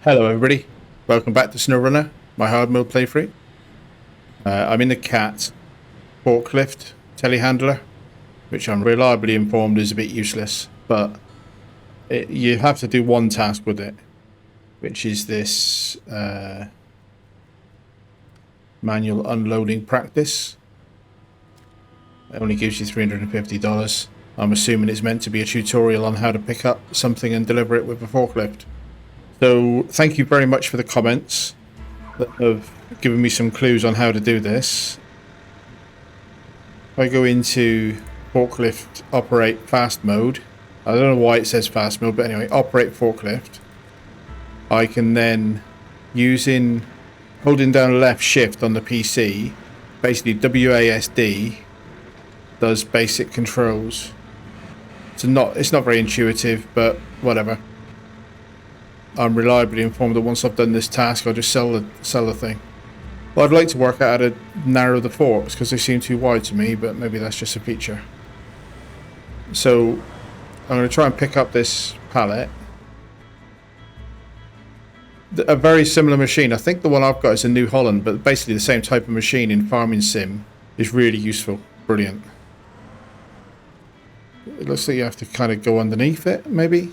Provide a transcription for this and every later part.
Hello everybody, welcome back to SnowRunner, my hard mode playthrough. I'm in the cat forklift telehandler, which I'm reliably informed is a bit useless, but you have to do one task with it, which is this manual unloading practice. It only gives you $350. I'm assuming it's meant to be a tutorial on how to pick up something and deliver it with a forklift. So thank you very much for the comments that have given me some clues on how to do this. If I go into forklift operate fast mode, I don't know why it says fast mode, but anyway, operate forklift. I can then, holding down left shift on the PC, basically WASD does basic controls. It's not very intuitive, but whatever. I'm reliably informed that once I've done this task, I'll just sell the thing. Well, I'd like to work out how to narrow the forks because they seem too wide to me, but maybe that's just a feature. So I'm going to try and pick up this pallet. A very similar machine. I think the one I've got is a New Holland, but basically the same type of machine in Farming Sim is really useful. Brilliant. It looks like you have to kind of go underneath it, maybe.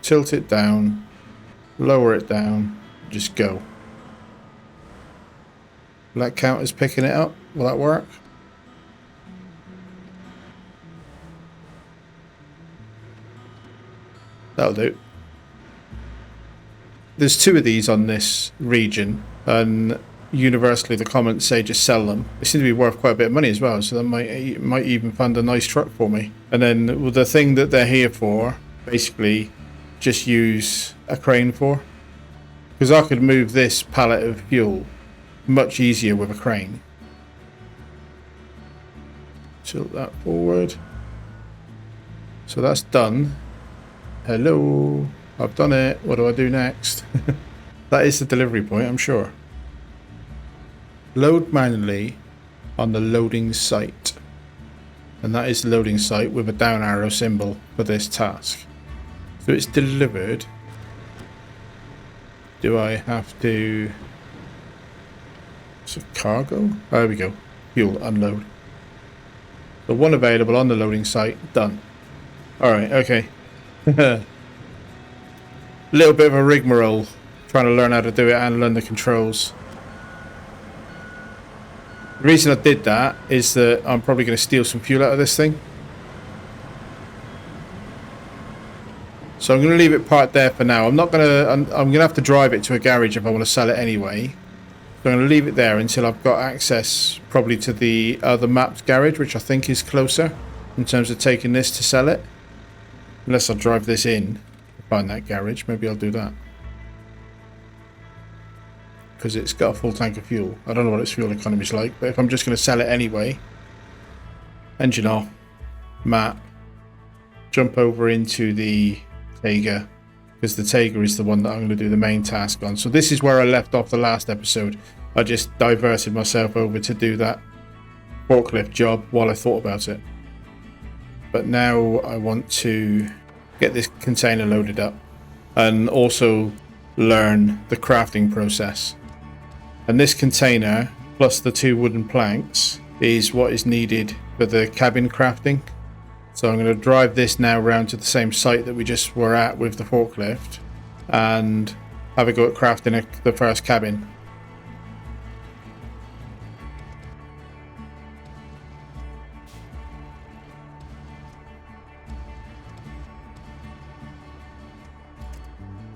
Tilt it down. Lower it down, just go. Will that count as picking it up? Will that work? That'll do. There's two of these on this region, and universally the comments say just sell them. They seem to be worth quite a bit of money as well, so that might even fund a nice truck for me. And then the thing that they're here for, basically, just use a crane for, because I could move this pallet of fuel much easier with a crane. Tilt that forward. So that's done. Hello, I've done it. What do I do next? That is the delivery point, I'm sure. Load manually on the loading site, and that is the loading site with a down arrow symbol for this task. So it's delivered. Do I have to... Is it cargo? Oh, there we go. Fuel, unload. The one available on the loading site, done. Alright, okay. Little bit of a rigmarole trying to learn how to do it and learn the controls. The reason I did that is that I'm probably going to steal some fuel out of this thing. So I'm going to leave it parked there for now. I'm going to have to drive it to a garage if I want to sell it anyway. So I'm going to leave it there until I've got access probably to the other mapped garage, which I think is closer in terms of taking this to sell it. Unless I drive this in to find that garage, maybe I'll do that. Because it's got a full tank of fuel. I don't know what its fuel economy is like, but if I'm just going to sell it anyway, engine off, map, jump over into the Taiga, because the Taiga is the one that I'm going to do the main task on. So this is where I left off the last episode. I just diverted myself over to do that forklift job while I thought about it. But now I want to get this container loaded up and also learn the crafting process. And this container plus the 2 wooden planks is what is needed for the cabin crafting. So I'm going to drive this now round to the same site that we just were at with the forklift and have a go at crafting the first cabin.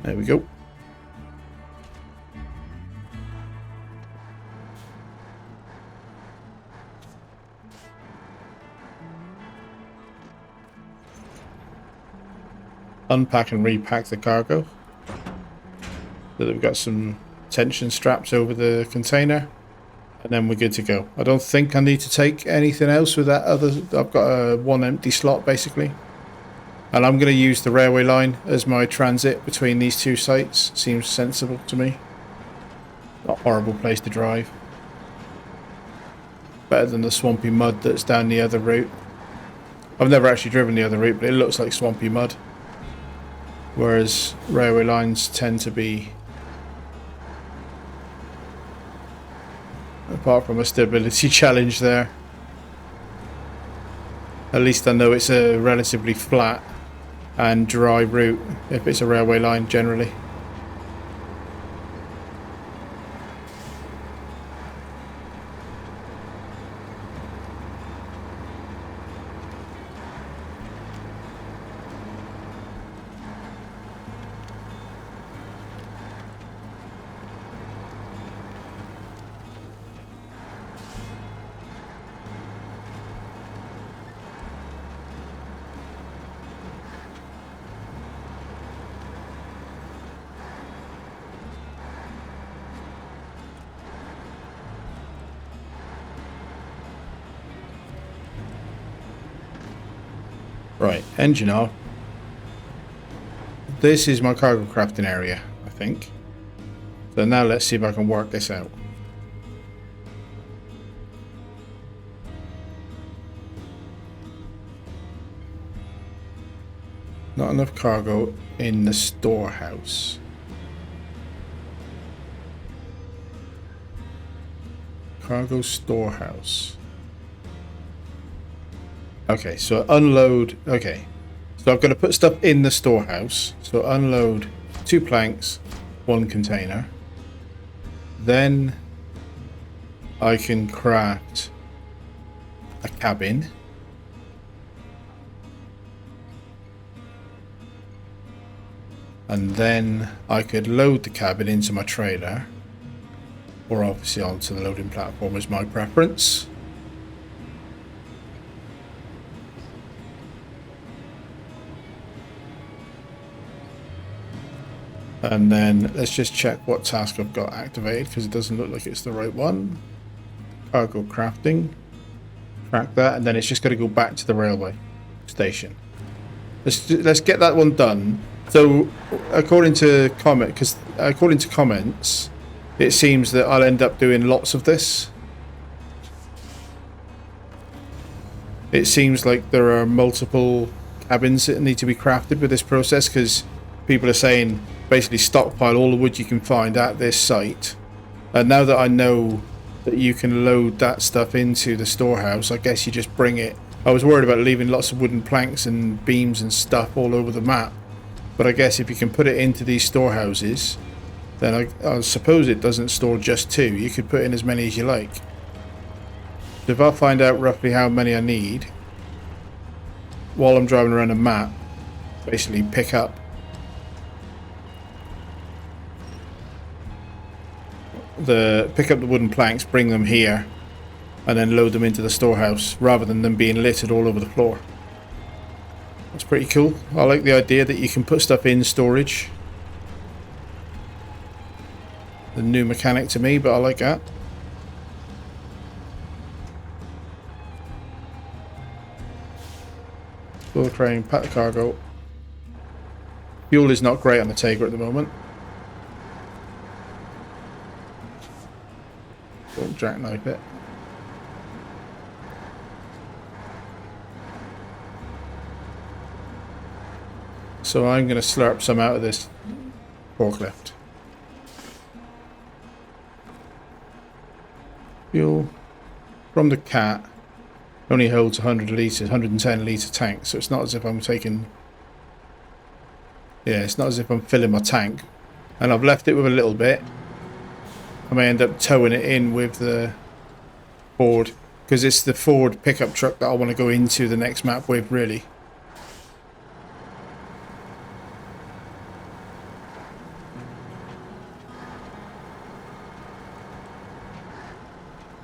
There we go. Unpack and repack the cargo so that we've got some tension straps over the container, and then we're good to go. I don't think I need to take anything else with that other. I've got one empty slot basically, and I'm going to use the railway line as my transit between these two sites. Seems sensible to me. Not a horrible place to drive. Better than the swampy mud that's down the other route. I've never actually driven the other route, but it looks like swampy mud. Whereas railway lines tend to be apart from a stability challenge there. At least I know it's a relatively flat and dry route if it's a railway line generally. Right, engine off. This is my cargo crafting area, I think. So now let's see if I can work this out. Not enough cargo in the storehouse. Cargo storehouse. Okay, so unload. Okay, so I've got to put stuff in the storehouse. So unload 2 planks, 1 container. Then I can craft a cabin. And then I could load the cabin into my trailer, or obviously onto the loading platform is my preference. And then let's just check what task I've got activated, because it doesn't look like it's the right one. Cargo crafting. Track that, and then it's just got to go back to the railway station. Let's get that one done. So according to comments, it seems that I'll end up doing lots of this. It seems like there are multiple cabins that need to be crafted with this process, because people are saying basically stockpile all the wood you can find at this site. And now that I know that you can load that stuff into the storehouse, I guess you just bring it. I was worried about leaving lots of wooden planks and beams and stuff all over the map, but I guess if you can put it into these storehouses, then I suppose it doesn't store just 2. You could put in as many as you like. So if I find out roughly how many I need while I'm driving around a map, basically pick up the wooden planks, bring them here, and then load them into the storehouse rather than them being littered all over the floor. That's pretty cool. I like the idea that you can put stuff in storage. The new mechanic to me, but I like that. Full crane, pack the cargo. Fuel is not great on the Tiger at the moment. Don't jackknife it. So I'm going to slurp some out of this forklift. Fuel from the cat only holds 100 litres, 110 litre tank, so it's not as if I'm taking... Yeah, it's not as if I'm filling my tank. And I've left it with a little bit. I may end up towing it in with the Ford, because it's the Ford pickup truck that I want to go into the next map with, really.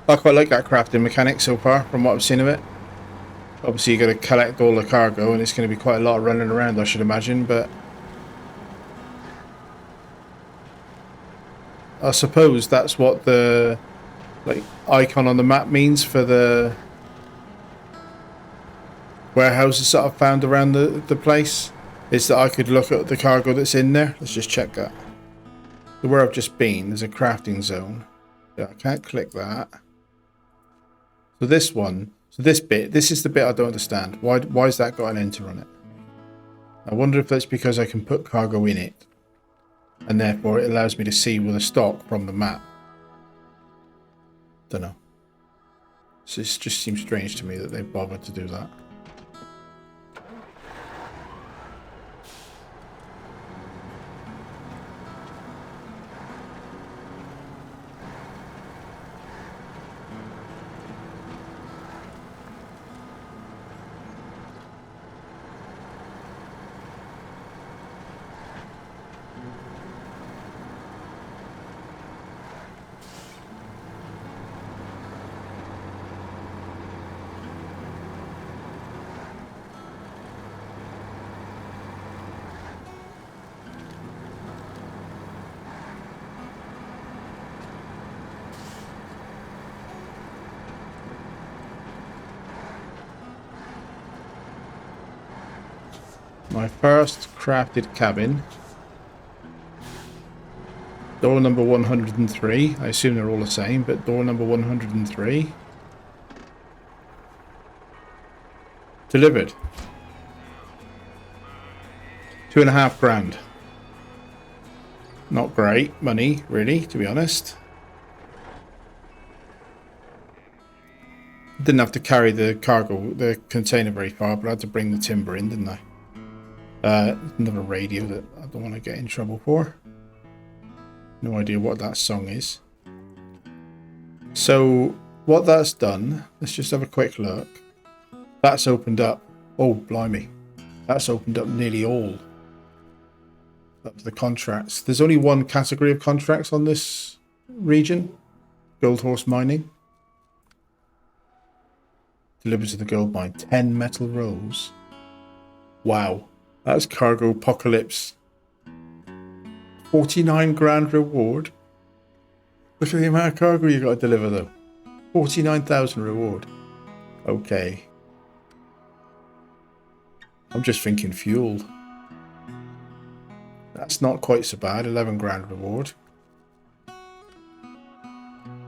I quite like that crafting mechanic so far, from what I've seen of it. Obviously you got to collect all the cargo, and it's going to be quite a lot of running around, I should imagine, but I suppose that's what the icon on the map means for the warehouses that I've found around the place, is that I could look at the cargo that's in there. Let's just check that. So where I've just been, there's a crafting zone. Yeah, I can't click that. So this one, so this bit, this is the bit I don't understand. Why's that got an enter on it? I wonder if that's because I can put cargo in it, and therefore it allows me to see with the stock from the map. Don't know. So it just seems strange to me that they bothered to do that. My first crafted cabin. Door number 103. I assume they're all the same, but door number 103. Delivered. 2.5 grand. Not great money, really, to be honest. Didn't have to carry the cargo, the container very far, but I had to bring the timber in, didn't I? Another radio that I don't want to get in trouble for. No idea what that song is. So what that's done, let's just have a quick look. That's opened up. Oh, blimey. That's opened up nearly all of the contracts. There's only one category of contracts on this region. Gold horse mining. Delivered to the gold mine. 10 metal rolls. Wow. That's cargo apocalypse. 49 grand reward. Look at the amount of cargo you got to deliver though. 49,000 reward. Okay. I'm just thinking fuel. That's not quite so bad. 11 grand reward.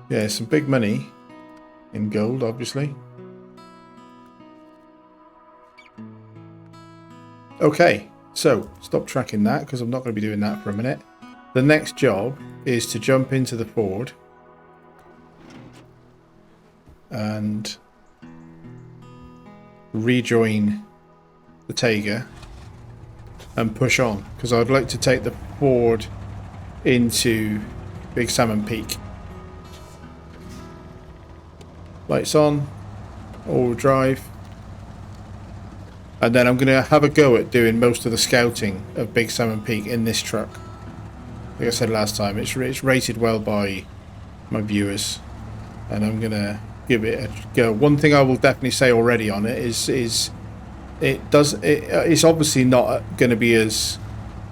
Yeah, some big money in gold, obviously. Okay, so stop tracking that because I'm not going to be doing that for a minute. The next job is to jump into the Ford and rejoin the Taiga and push on because I'd like to take the Ford into Big Salmon Peak. Lights on, all drive. And then I'm going to have a go at doing most of the scouting of Big Salmon Peak in this truck. Like I said last time, it's rated well by my viewers. And I'm going to give it a go. One thing I will definitely say already on it is it's obviously not going to be as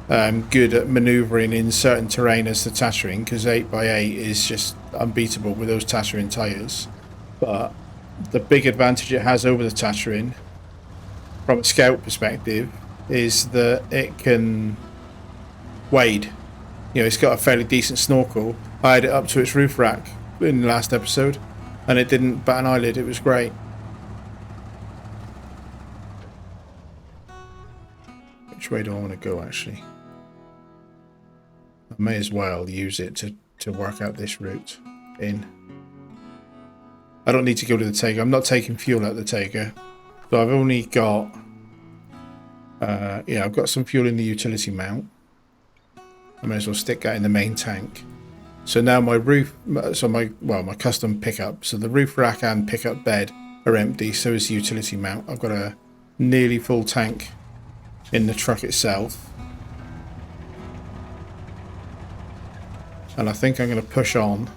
good at manoeuvring in certain terrain as the Tatooine, because 8x8 is just unbeatable with those Tatooine tyres. But the big advantage it has over the Tatooine, from a scout perspective, is that it can wade. You know, it's got a fairly decent snorkel. I had it up to its roof rack in the last episode, and it didn't bat an eyelid. It was great. Which way do I want to go, actually? I may as well use it to work out this route in. I don't need to go to the Taiga. I'm not taking fuel out the Taiga. So I've only got, I've got some fuel in the utility mount. I may as well stick that in the main tank. So now my my custom pickup. So the roof rack and pickup bed are empty. So is the utility mount. I've got a nearly full tank in the truck itself. And I think I'm going to push on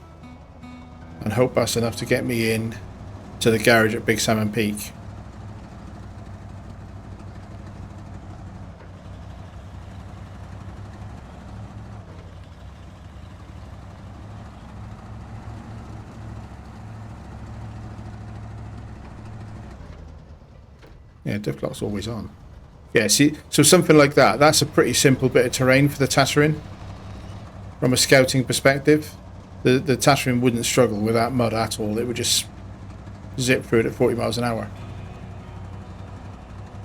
and hope that's enough to get me in to the garage at Big Salmon Peak. Yeah, diff lock's always on. Yeah, see, so something like that. That's a pretty simple bit of terrain for the Tatooine. From a scouting perspective, the Tatooine wouldn't struggle with that mud at all. It would just zip through it at 40 miles an hour.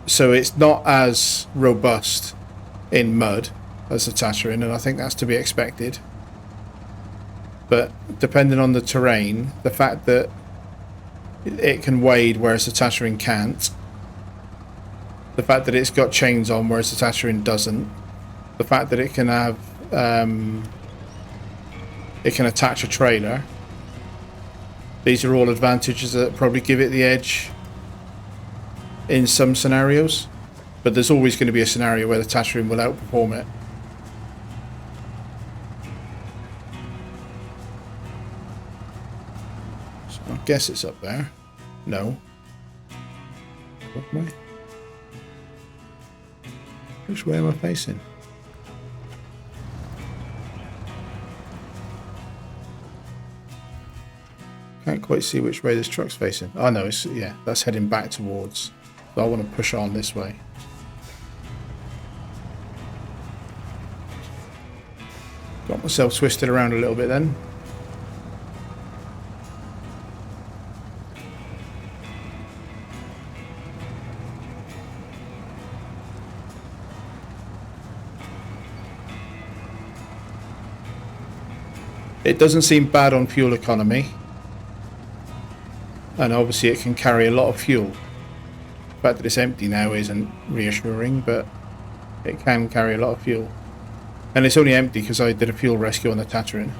So it's not as robust in mud as the Tatooine, and I think that's to be expected. but depending on the terrain, the fact that it can wade whereas the Tatterin can't, the fact that it's got chains on whereas the Tatterin doesn't, the fact that it can have it can attach a trailer, these are all advantages that probably give it the edge in some scenarios, but there's always going to be a scenario where the Tatterin will outperform it. So I guess it's up there. No. Which way am I facing? Can't quite see which way this truck's facing. Oh no, it's, yeah, that's heading back towards. So I want to push on this way. Got myself twisted around a little bit then. It doesn't seem bad on fuel economy. And obviously it can carry a lot of fuel. The fact that it's empty now isn't reassuring, but it can carry a lot of fuel. And it's only empty because I did a fuel rescue on the Tatterin.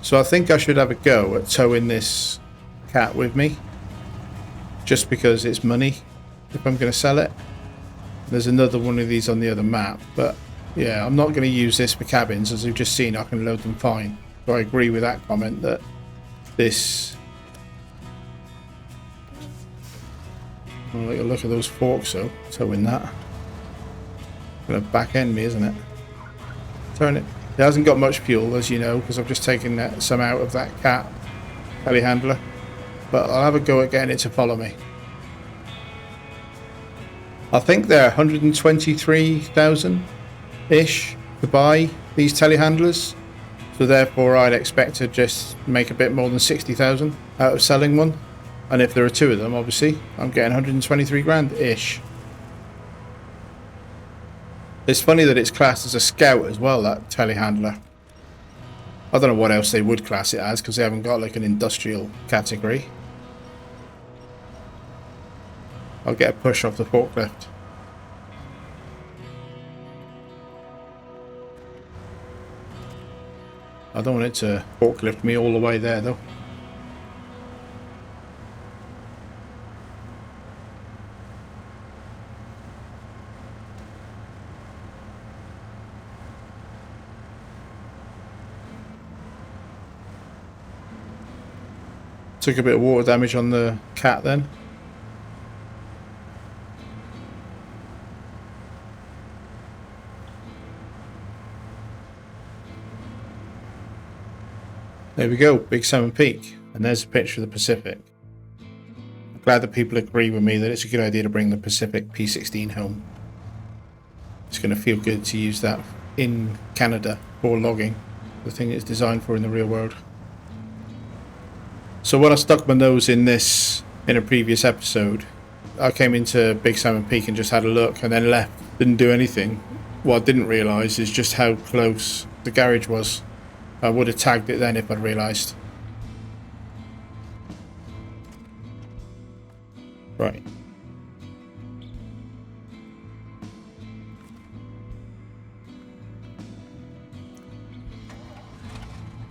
So I think I should have a go at towing this cat with me, just because it's money if I'm going to sell it. There's another one of these on the other map, but yeah, I'm not going to use this for cabins. As you've just seen, I can load them fine. So I agree with that comment that this... Oh, look at those forks though, towing that. Going to back end me, isn't it? Turn it. It hasn't got much fuel, as you know, because I've just taken some out of that cat telehandler. But I'll have a go at getting it to follow me. I think they're 123,000-ish to buy these telehandlers. So therefore I'd expect to just make a bit more than 60,000 out of selling one. And if there are two of them, obviously, I'm getting 123 grand-ish. It's funny that it's classed as a scout as well, that telehandler. I don't know what else they would class it as, because they haven't got like an industrial category. I'll get a push off the forklift. I don't want it to forklift me all the way there though. Took a bit of water damage on the cat then. There we go, Big Salmon Peak, and there's a picture of the Pacific. I'm glad that people agree with me that it's a good idea to bring the Pacific P16 home. It's going to feel good to use that in Canada for logging, the thing it's designed for in the real world. So when I stuck my nose in this in a previous episode, I came into Big Salmon Peak and just had a look and then left. Didn't do anything. What I didn't realise is just how close the garage was. I would have tagged it then if I'd realised. Right.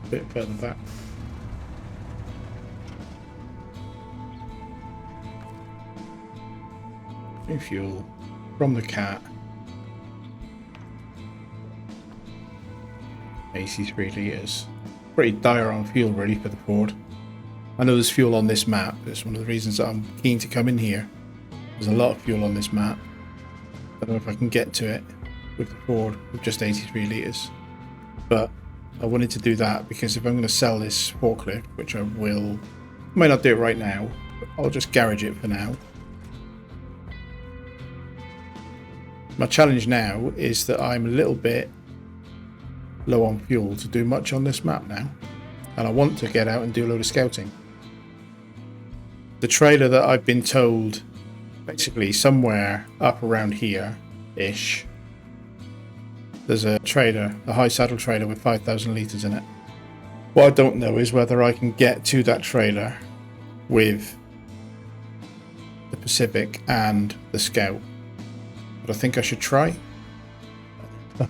A bit further back. New fuel from the cat. 83 litres. Pretty dire on fuel really for the Ford. I know there's fuel on this map. It's one of the reasons that I'm keen to come in here. There's a lot of fuel on this map. I don't know if I can get to it. with the Ford with just 83 litres. But I wanted to do that because if I'm going to sell this forklift, which I will, I may not do it right now, but I'll just garage it for now. My challenge now is that I'm a little bit low on fuel to do much on this map now, and I want to get out and do a load of scouting. The trailer that I've been told, basically somewhere up around here-ish, there's a trailer, a high saddle trailer with 5,000 litres in it. What I don't know is whether I can get to that trailer with the Pacific and the Scout. But I think I should try.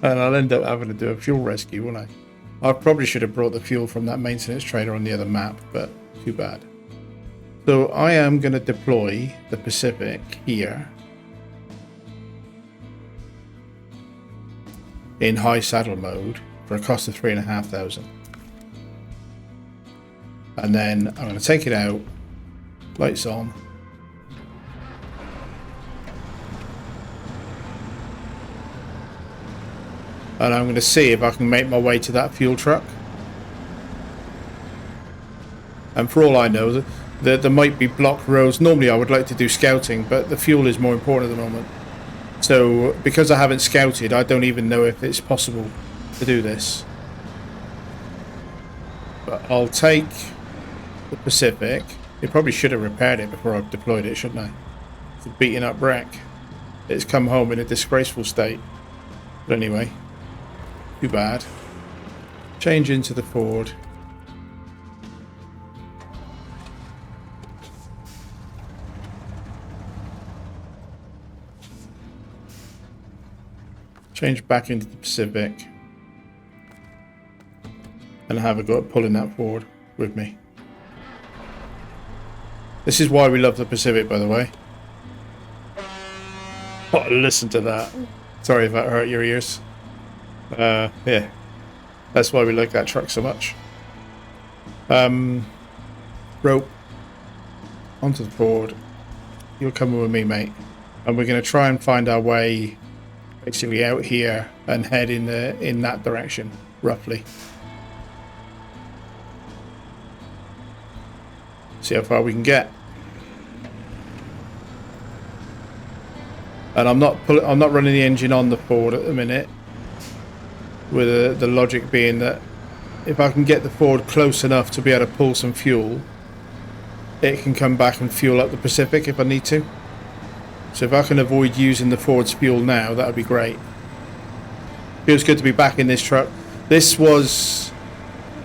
And I'll end up having to do a fuel rescue, won't I? I probably should have brought the fuel from that maintenance trailer on the other map, but too bad. So I am going to deploy the Pacific here in high saddle mode for a cost of 3,500. And then I'm going to take it out, lights on. And I'm going to see if I can make my way to that fuel truck. And for all I know, there might be blocked roads. Normally I would like to do scouting, but the fuel is more important at the moment. So because I haven't scouted, I don't even know if it's possible to do this. But I'll take the Pacific. You probably should have repaired it before I've deployed it, shouldn't I? It's a beaten up wreck. It's come home in a disgraceful state. But anyway, too bad. Change into the Ford. Change back into the Pacific. And have a go at pulling that forward with me. This is why we love the Pacific, by the way. Oh, listen to that. Sorry if that hurt your ears. Yeah. That's why we like that truck so much. Rope. Onto the Ford. You're coming with me, mate. And we're going to try and find our way basically out here and head in that direction, roughly. See how far we can get. And I'm not running the engine on the Ford at the minute, with the logic being that if I can get the Ford close enough to be able to pull some fuel, it can come back and fuel up the Pacific if I need to. So if I can avoid using the Ford's fuel now, that would be great. Feels good to be back in this truck. This was...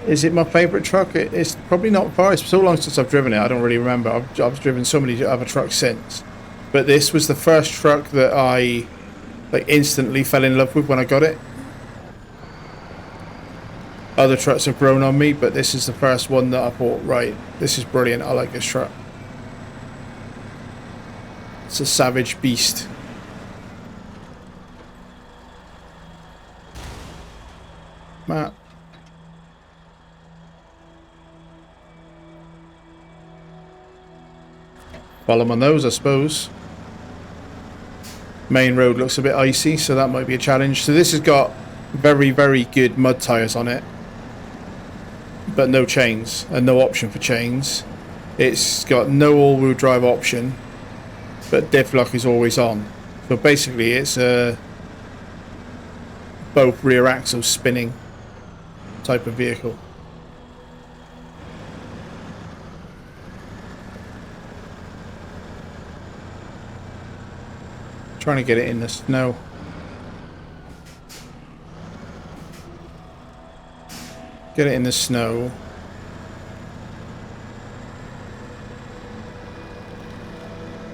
Is it my favourite truck? It's probably not far. It's so long since I've driven it, I don't really remember. I've driven so many other trucks since. But this was the first truck that I instantly fell in love with when I got it. Other trucks have grown on me, but this is the first one that I thought, right, this is brilliant. I like this truck. It's a savage beast. Matt. Follow my nose, I suppose. Main road looks a bit icy, so that might be a challenge. So this has got very, very good mud tyres on it, but no chains and no option for chains. It's got no all-wheel drive option, but diff lock is always on. So basically it's a both rear axles spinning type of vehicle. Trying to get it in the snow. Get it in the snow.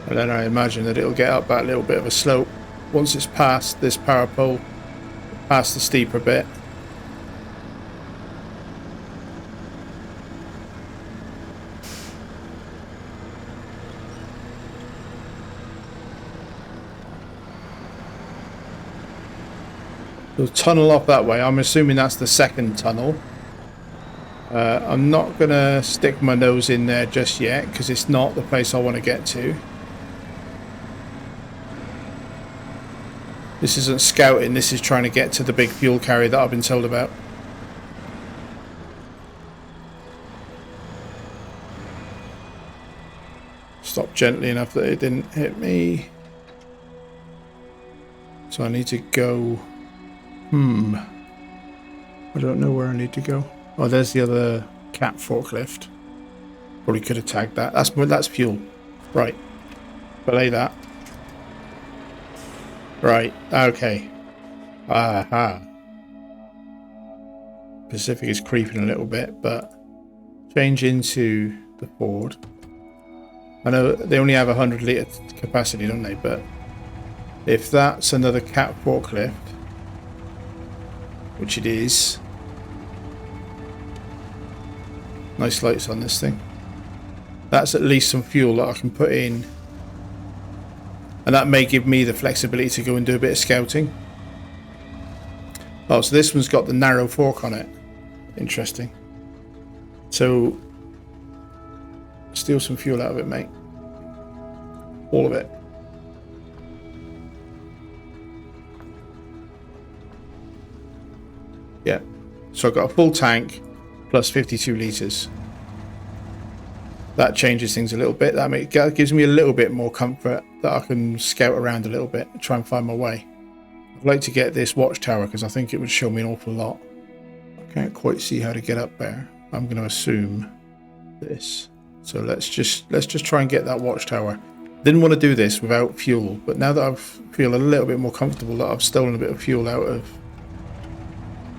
And then I imagine that it'll get up that little bit of a slope once it's past this power pole, past the steeper bit. The tunnel off that way, I'm assuming that's the second tunnel. I'm not going to stick my nose in there just yet because it's not the place I want to get to. This isn't scouting, this is trying to get to the big fuel carrier that I've been told about. Stop gently enough that it didn't hit me. So I need to go... I don't know where I need to go. Oh, there's the other cat forklift. Probably could have tagged that. That's fuel. Right. Belay that. Right. Okay. Aha. Pacific is creeping a little bit, but change into the Ford. I know they only have 100 litre capacity, don't they? But if that's another cat forklift, which it is. Nice lights on this thing. That's at least some fuel that I can put in. And that may give me the flexibility to go and do a bit of scouting. Oh, so this one's got the narrow fork on it. Interesting. So, steal some fuel out of it, mate. All of it. Yeah. So I've got a full tank plus 52 litres. That changes things a little bit. That gives me a little bit more comfort that I can scout around a little bit and try and find my way. I'd like to get this watchtower because I think it would show me an awful lot. I can't quite see how to get up there. I'm going to assume this. So let's just try and get that watchtower. Didn't want to do this without fuel, but now that I feel a little bit more comfortable that I've stolen a bit of fuel out of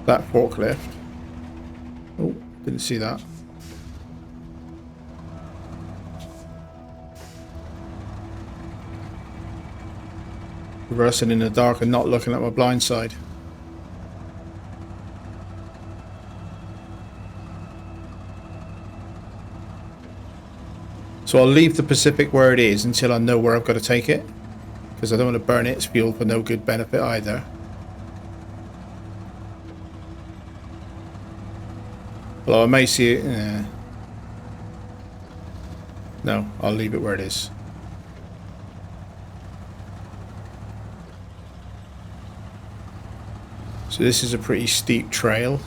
that forklift. Oh, didn't see that. Reversing in the dark and not looking at my blind side. So I'll leave the Pacific where it is until I know where I've got to take it, because I don't want to burn its fuel for no good benefit either. Although I may see it. No, I'll leave it where it is. So this is a pretty steep trail.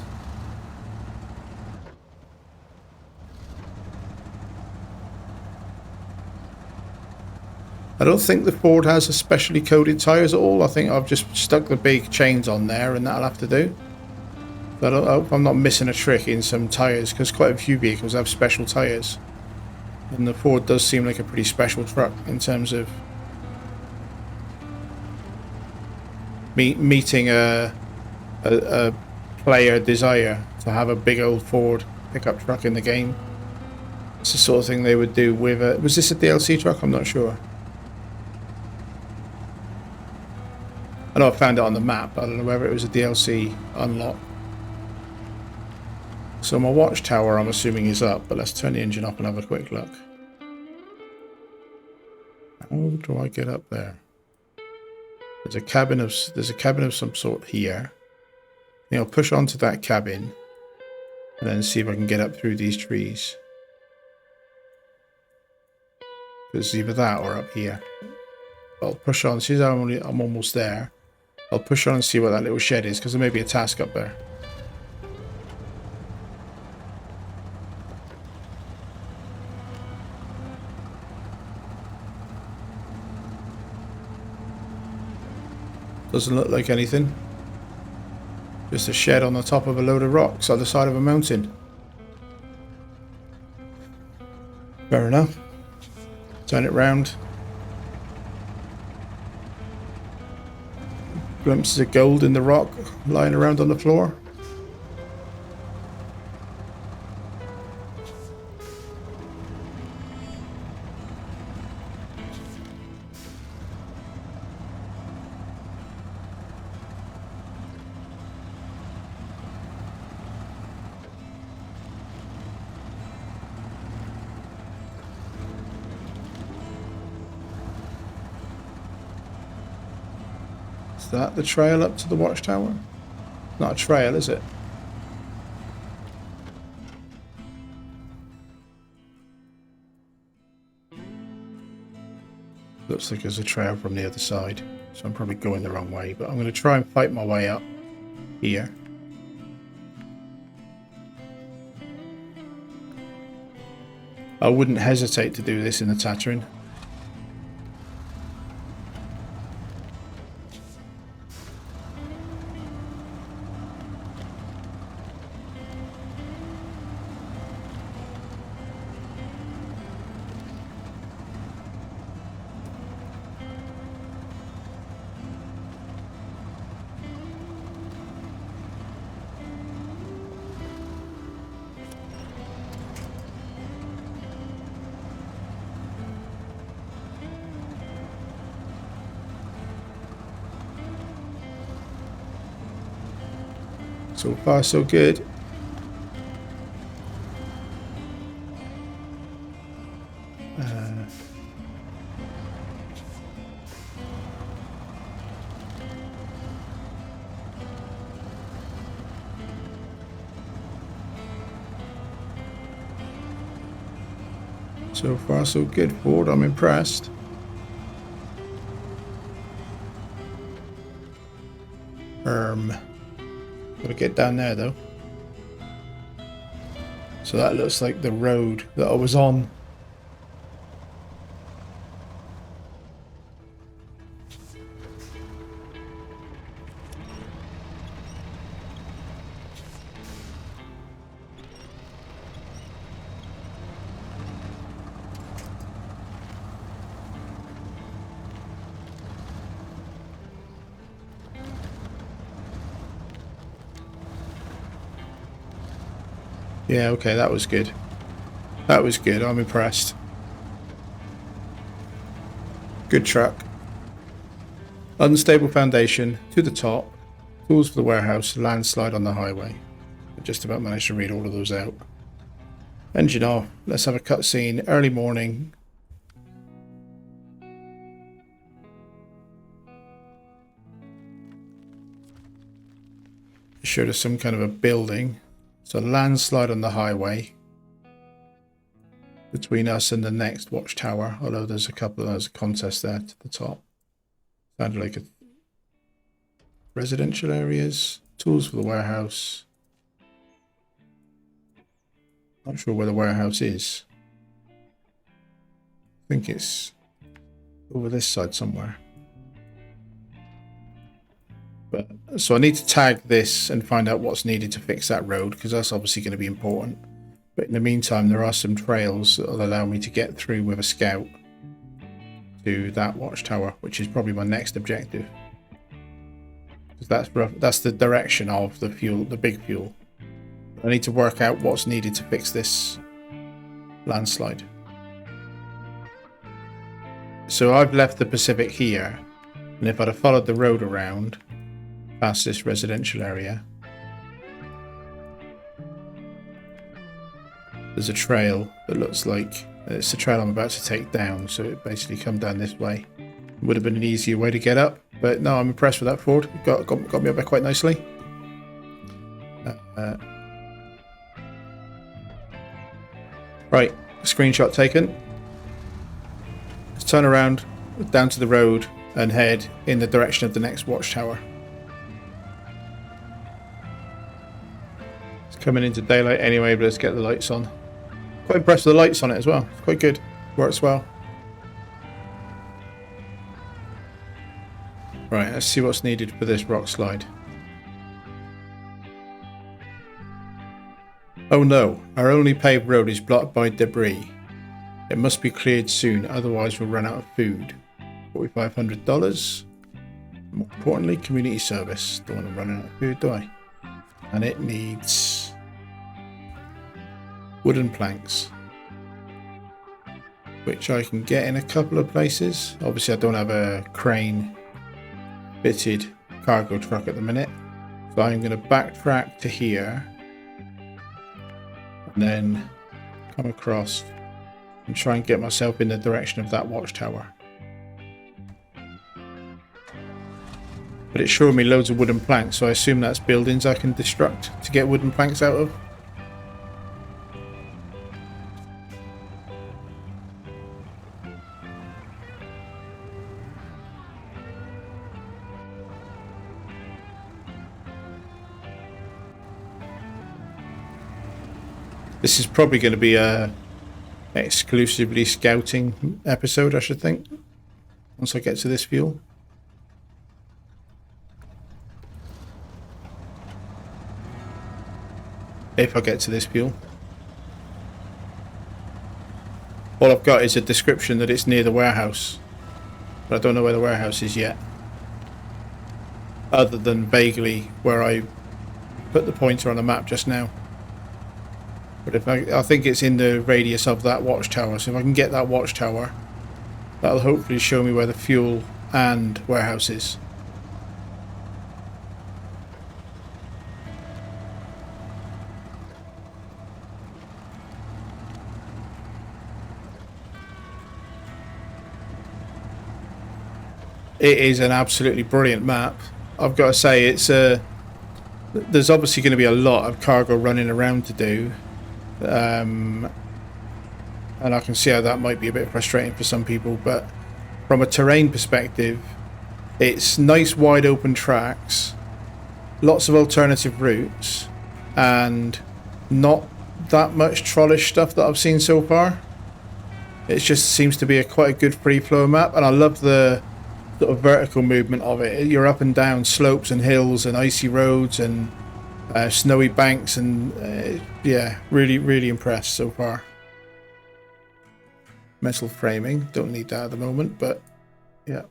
I don't think the Ford has a specially coated tyres at all. I think I've just stuck the big chains on there and that'll have to do. But I hope I'm not missing a trick in some tyres, because quite a few vehicles have special tyres. And the Ford does seem like a pretty special truck in terms of meeting a player desire to have a big old Ford pickup truck in the game. It's the sort of thing they would do with a... Was this a DLC truck? I'm not sure. I know I found it on the map, but I don't know whether it was a DLC unlock. So my watchtower, I'm assuming, is up, but let's turn the engine up and have a quick look. How do I get up there? There's a cabin of some sort here. I think I'll push onto that cabin and then see if I can get up through these trees. It's either that or up here. I'll push on. See, I'm almost there. I'll push on and see what that little shed is, because there may be a task up there. Doesn't look like anything. Just a shed on the top of a load of rocks on the side of a mountain. Fair enough. Turn it round. Glimpses of gold in the rock lying around on the floor. Is that the trail up to the watchtower? Not a trail, is it? Looks like there's a trail from the other side. So I'm probably going the wrong way, but I'm going to try and fight my way up here. I wouldn't hesitate to do this in the Tatooine. So far, so good. So far, so good, Ford. I'm impressed. Gotta get down there though. So that looks like the road that I was on. Yeah, okay, that was good. That was good, I'm impressed. Good truck. Unstable foundation, to the top. Tools for the warehouse, landslide on the highway. I just about managed to read all of those out. Engine off. Let's have a cutscene. Early morning. It showed us some kind of a building. So landslide on the highway between us and the next watchtower, although there's a contest there to the top. Sounded like residential areas, tools for the warehouse. Not sure where the warehouse is. I think it's over this side somewhere. But so I need to tag this and find out what's needed to fix that road, because that's obviously going to be important. But in the meantime, there are some trails that will allow me to get through with a scout to that watchtower, which is probably my next objective. Because that's the direction of the fuel, the big fuel. I need to work out what's needed to fix this landslide. So I've left the Pacific here, and if I'd have followed the road around past this residential area, there's a trail that looks like it's the trail I'm about to take down, so it basically come down this way. It would have been an easier way to get up, but no, I'm impressed with that Ford. Got me up there quite nicely. Right, screenshot taken. Let's turn around down to the road and head in the direction of the next watchtower. It's coming into daylight anyway, but let's get the lights on. Quite impressed with the lights on it as well. It's quite good. Works well. Right, let's see what's needed for this rock slide. Oh no, our only paved road is blocked by debris. It must be cleared soon, otherwise we'll run out of food. $4,500. More importantly, community service. Don't want to run out of food, do I? And it needs wooden planks, which I can get in a couple of places. Obviously I don't have a crane fitted cargo truck at the minute, so I'm going to backtrack to here and then come across and try and get myself in the direction of that watchtower. But it showed me loads of wooden planks, so I assume that's buildings I can destruct to get wooden planks out of. This is probably going to be a exclusively scouting episode, I should think, once I get to this fuel. If I get to this fuel. All I've got is a description that it's near the warehouse, but I don't know where the warehouse is yet, other than vaguely where I put the pointer on the map just now. But if I think it's in the radius of that watchtower, so if I can get that watchtower, that'll hopefully show me where the fuel and warehouse is. It is an absolutely brilliant map. I've got to say, it's there's obviously going to be a lot of cargo running around to do, and I can see how that might be a bit frustrating for some people, but from a terrain perspective, it's nice wide open tracks, lots of alternative routes, and not that much trollish stuff that I've seen so far. It just seems to be quite a good free flow map, and I love the sort of vertical movement of it. You're up and down slopes and hills and icy roads and snowy banks, and yeah, really impressed so far. Metal framing, don't need that at the moment, but yeah.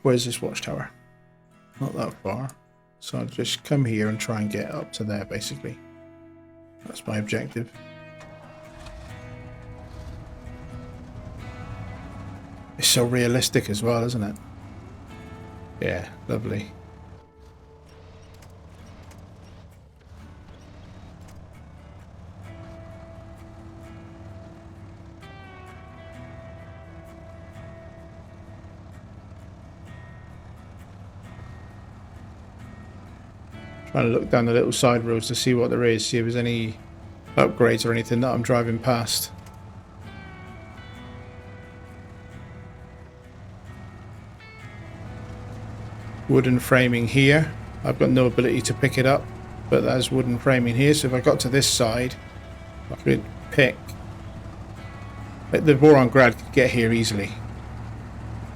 Where's this watchtower? Not that far, so I'll just come here and try and get up to there, basically. That's my objective. It's so realistic as well, isn't it? Yeah, lovely. Trying to look down the little side roads to see what there is, see if there's any upgrades or anything that I'm driving past. Wooden framing here. I've got no ability to pick it up, but there's wooden framing here, so if I got to this side, I could pick. The Boron Grad could get here easily.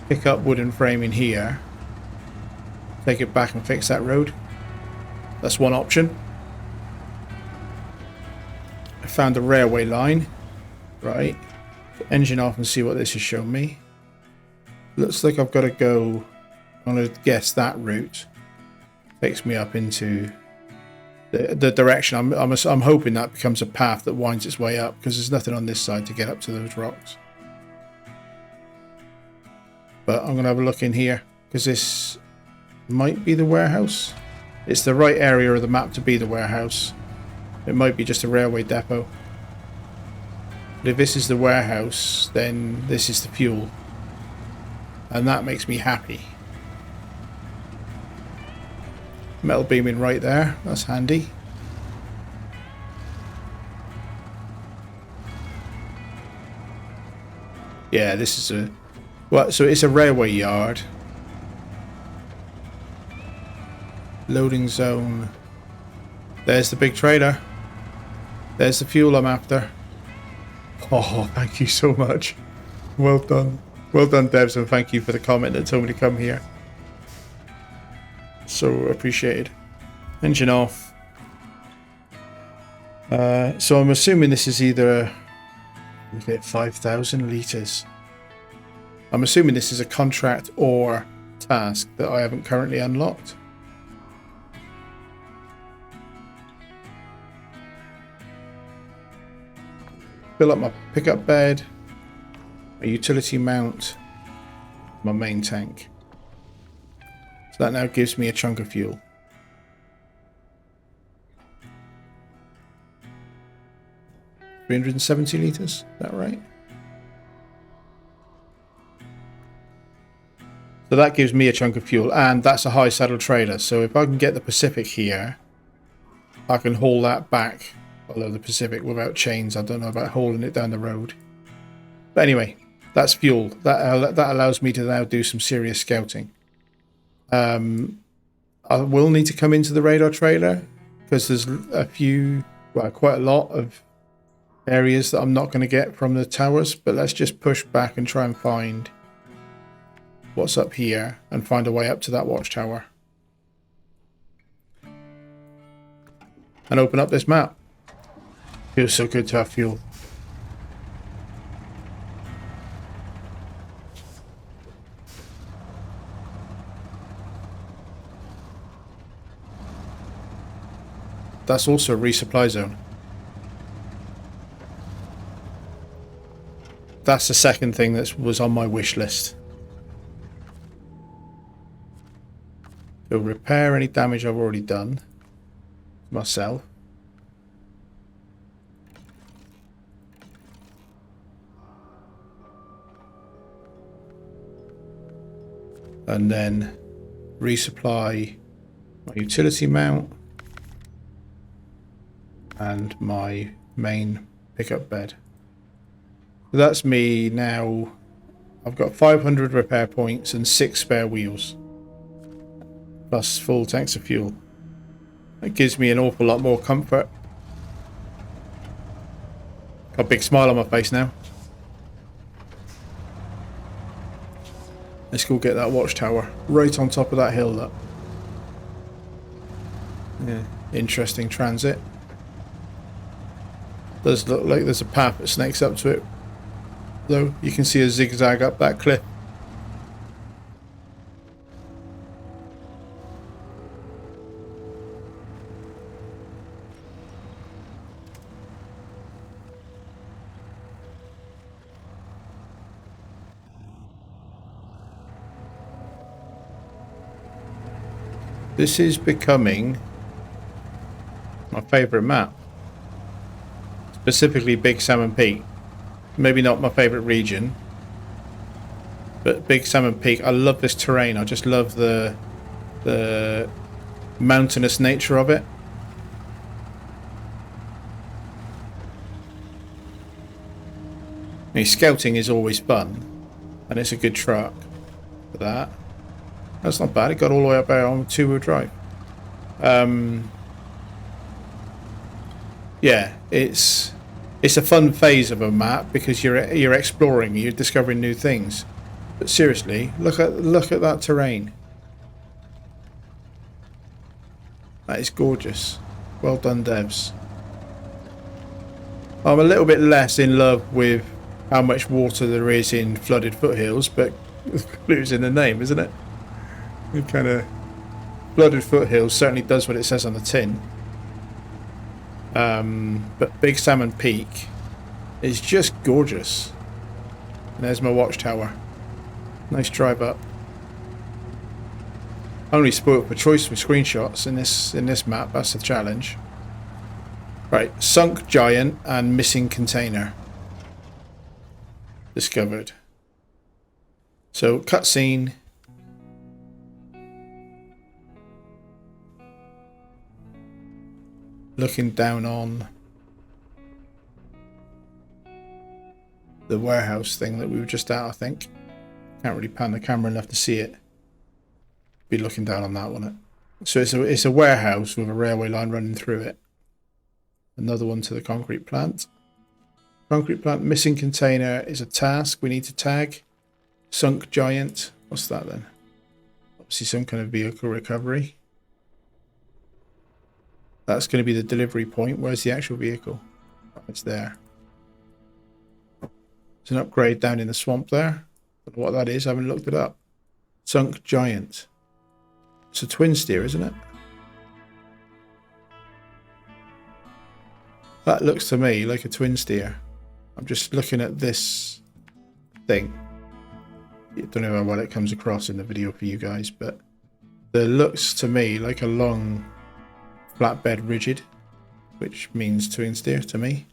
Pick up wooden framing here, take it back and fix that road. That's one option. I found a railway line. Right. Engine off and see what this has shown me. Looks like I've got to go. I'm going to guess that route takes me up into the direction. I'm hoping that becomes a path that winds its way up, because there's nothing on this side to get up to those rocks. But I'm going to have a look in here, because this might be the warehouse. It's the right area of the map to be the warehouse. It might be just a railway depot. But if this is the warehouse, then this is the fuel. And that makes me happy. Metal beaming right there. That's handy. Yeah, this is a... Well, so it's a railway yard. Loading zone. There's the big trailer. There's the fuel I'm after. Oh, thank you so much. Well done. Well done, devs, and thank you for the comment that told me to come here. So appreciated. Engine off. So I'm assuming this is either 5,000 litres. I'm assuming this is a contract or task that I haven't currently unlocked. Fill up my pickup bed, a utility mount, my main tank. So that now gives me a chunk of fuel. $370 litres, is that right? So that gives me a chunk of fuel, and that's a high saddle trailer. So if I can get the Pacific here, I can haul that back. Although the Pacific without chains, I don't know about hauling it down the road. But anyway, that's fuel. That allows me to now do some serious scouting. I will need to come into the radar trailer, because there's a few, well, quite a lot of areas that I'm not going to get from the towers, but let's just push back and try and find what's up here and find a way up to that watchtower. And open up this map. Feels so good to have fuel. That's also a resupply zone. That's the second thing that was on my wish list. So repair any damage I've already done myself. And then resupply my utility mount and my main pickup bed. So that's me now. I've got 500 repair points and 6 spare wheels, plus full tanks of fuel. That gives me an awful lot more comfort. Got a big smile on my face now. Let's go get that watchtower right on top of that hill. Look. Yeah, interesting transit. Does look like there's a path that snakes up to it, though. You can see a zigzag up that cliff. This is becoming my favourite map. Specifically Big Salmon Peak. Maybe not my favourite region, but Big Salmon Peak. I love this terrain. I just love the mountainous nature of it. I mean, scouting is always fun, and it's a good truck for that. That's not bad. It got all the way up there on 2-wheel drive. Yeah, it's a fun phase of a map because you're exploring, you're discovering new things. But seriously, look at that terrain. That is gorgeous. Well done, devs. I'm a little bit less in love with how much water there is in flooded foothills, but it's in the name, isn't it? It kind of flooded foothills certainly does what it says on the tin. But Big Salmon Peak is just gorgeous. And there's my watchtower. Nice drive up. Only spoiled for choice with screenshots in this map. That's the challenge. Right, sunk giant and missing container discovered. So cutscene. Looking down on the warehouse thing that we were just at, I think. Can't really pan the camera enough to see it. Be looking down on that one. So it's a warehouse with a railway line running through it. Another one to the concrete plant. Concrete plant missing container is a task we need to tag. Sunk giant. What's that then? Obviously some kind of vehicle recovery. That's going to be the delivery point. Where's the actual vehicle? Oh, it's there. There's an upgrade down in the swamp there. Don't know what that is. I haven't looked it up. Sunk giant. It's a twin steer, isn't it? That looks to me like a twin steer. I'm just looking at this thing. I don't know how well it comes across in the video for you guys, but it looks to me like a long flatbed rigid, which means twin steer to me.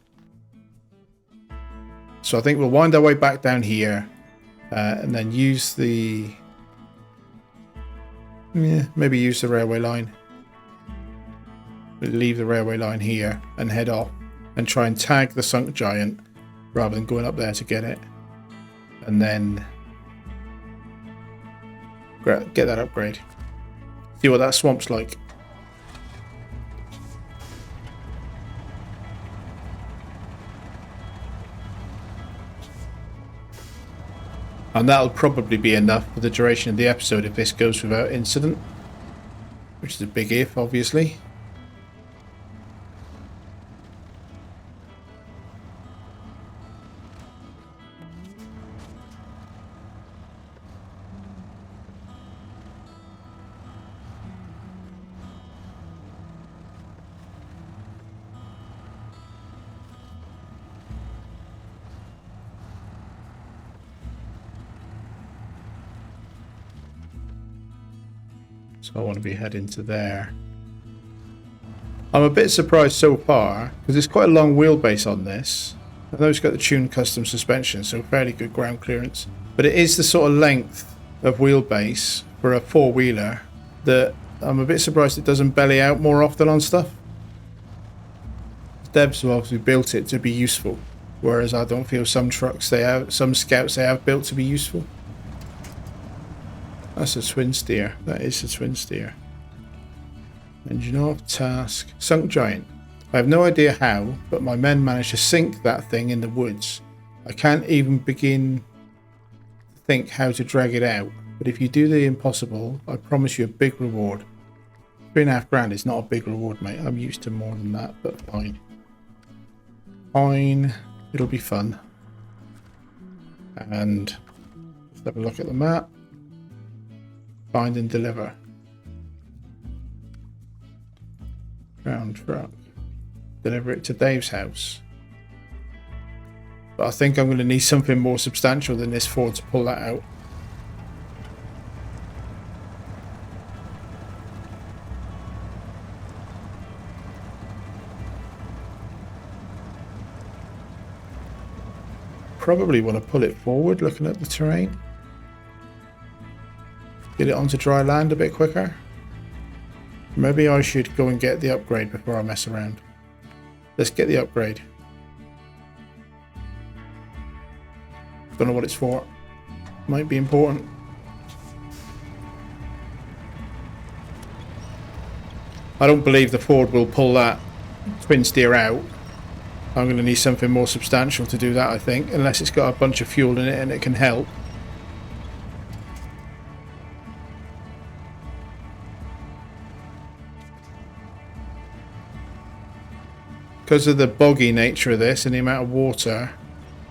So I think we'll wind our way back down here and then use the maybe use the railway line. We'll leave the railway line here and head off and try and tag the sunk giant rather than going up there to get it, and then get that upgrade. See what that swamp's like. And that'll probably be enough for the duration of the episode if this goes without incident. Which is a big if, obviously. So I want to be heading to there. I'm a bit surprised so far, because it's quite a long wheelbase on this. I know it's got the tuned custom suspension, so fairly good ground clearance. But it is the sort of length of wheelbase for a four-wheeler that I'm a bit surprised it doesn't belly out more often on stuff. Devs have obviously built it to be useful, whereas I don't feel some trucks they have, some scouts they have built to be useful. That's a twin steer. That is a twin steer. Engine off, task, sunk giant. I have no idea how, but my men managed to sink that thing in the woods. I can't even begin to think how to drag it out, but if you do the impossible, I promise you a big reward. 3.5 grand is not a big reward, mate. I'm used to more than that, but fine. Fine. It'll be fun. And let's have a look at the map. Find and deliver. Ground truck. Deliver it to Dave's house. But I think I'm going to need something more substantial than this Ford to pull that out. Probably want to pull it forward looking at the terrain. Get it onto dry land a bit quicker. Maybe I should go and get the upgrade before I mess around. Let's get the upgrade. Don't know what it's for. Might be important. I don't believe the Ford will pull that twin steer out. I'm going to need something more substantial to do that, I think, unless it's got a bunch of fuel in it and it can help. Because of the boggy nature of this and the amount of water,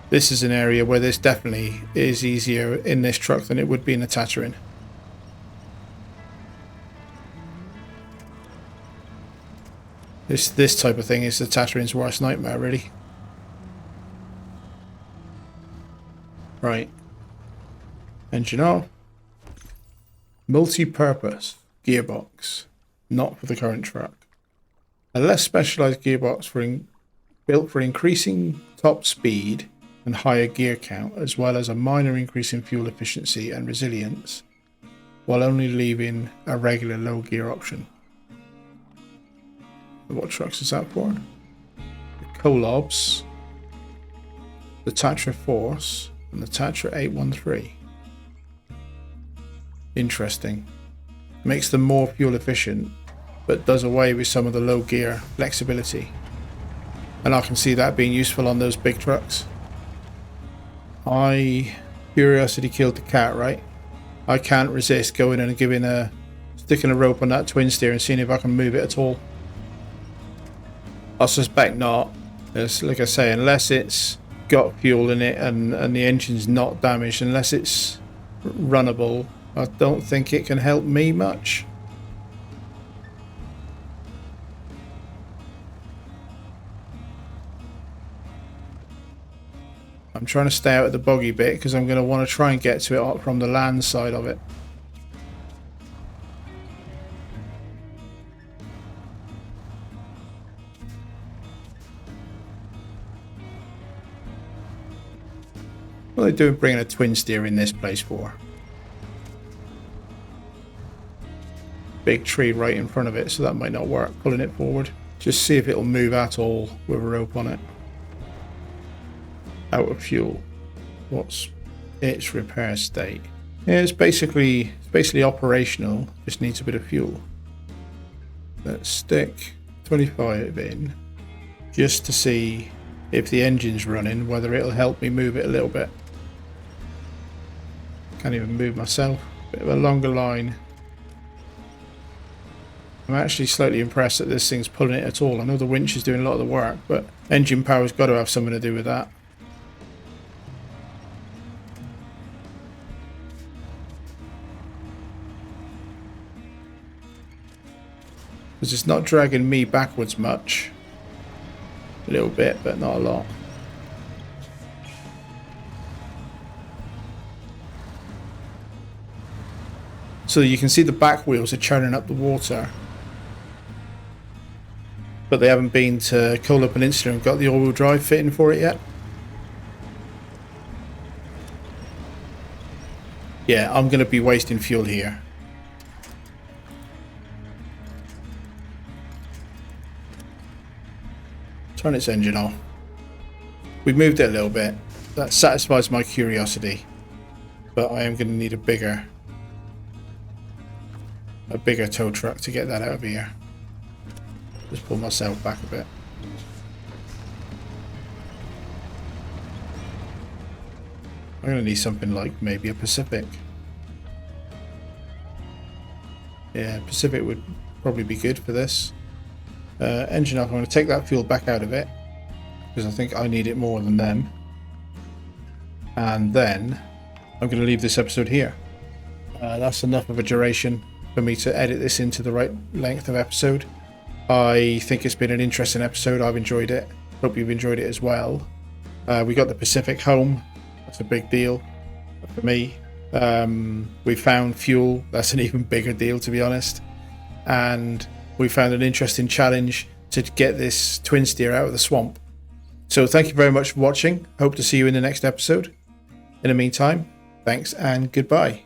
this is an area where this definitely is easier in this truck than it would be in a Tatterin. This type of thing is the Tatterin's worst nightmare, really. Right. Engine off. Multi-purpose gearbox. Not for the current truck. A less specialised gearbox built for increasing top speed and higher gear count, as well as a minor increase in fuel efficiency and resilience, while only leaving a regular low gear option. What trucks is that for? The Colobs, the Tatra Force, and the Tatra 813. Interesting. Makes them more fuel efficient, but does away with some of the low gear flexibility. And I can see that being useful on those big trucks. Curiosity killed the cat, right? I can't resist going and sticking a rope on that twin steer and seeing if I can move it at all. I suspect not. It's, like I say, unless it's got fuel in it and the engine's not damaged, unless it's runnable, I don't think it can help me much. I'm trying to stay out of the boggy bit because I'm going to want to try and get to it from the land side of it. What are they doing bringing a twin steer in this place for? Big tree right in front of it, so that might not work. Pulling it forward. Just see if it'll move at all with a rope on it. Out of fuel. What's its repair state? Yeah, it's basically operational. Just needs a bit of fuel. Let's stick 25 in just to see if the engine's running, whether it'll help me move it a little bit. Can't even move myself. Bit of a longer line. I'm actually slightly impressed that this thing's pulling it at all. I know the winch is doing a lot of the work, but engine power's got to have something to do with that. Because it's not dragging me backwards much. A little bit, but not a lot. So you can see the back wheels are churning up the water. But they haven't been to Kola Peninsula and got the all-wheel drive fitting for it yet. Yeah, I'm going to be wasting fuel here. Turn its engine off. We've moved it a little bit. That satisfies my curiosity. But I am going to need a bigger tow truck to get that out of here. Just pull myself back a bit. I'm going to need something like maybe a Pacific. Yeah, Pacific would probably be good for this. Engine up. I'm going to take that fuel back out of it because I think I need it more than them. And then I'm going to leave this episode here. That's enough of a duration for me to edit this into the right length of episode. I think it's been an interesting episode. I've enjoyed it. Hope you've enjoyed it as well. We got the Pacific home. That's a big deal for me. We found fuel. That's an even bigger deal, to be honest. And we found an interesting challenge to get this twin steer out of the swamp. So thank you very much for watching. Hope to see you in the next episode. In the meantime, thanks and goodbye.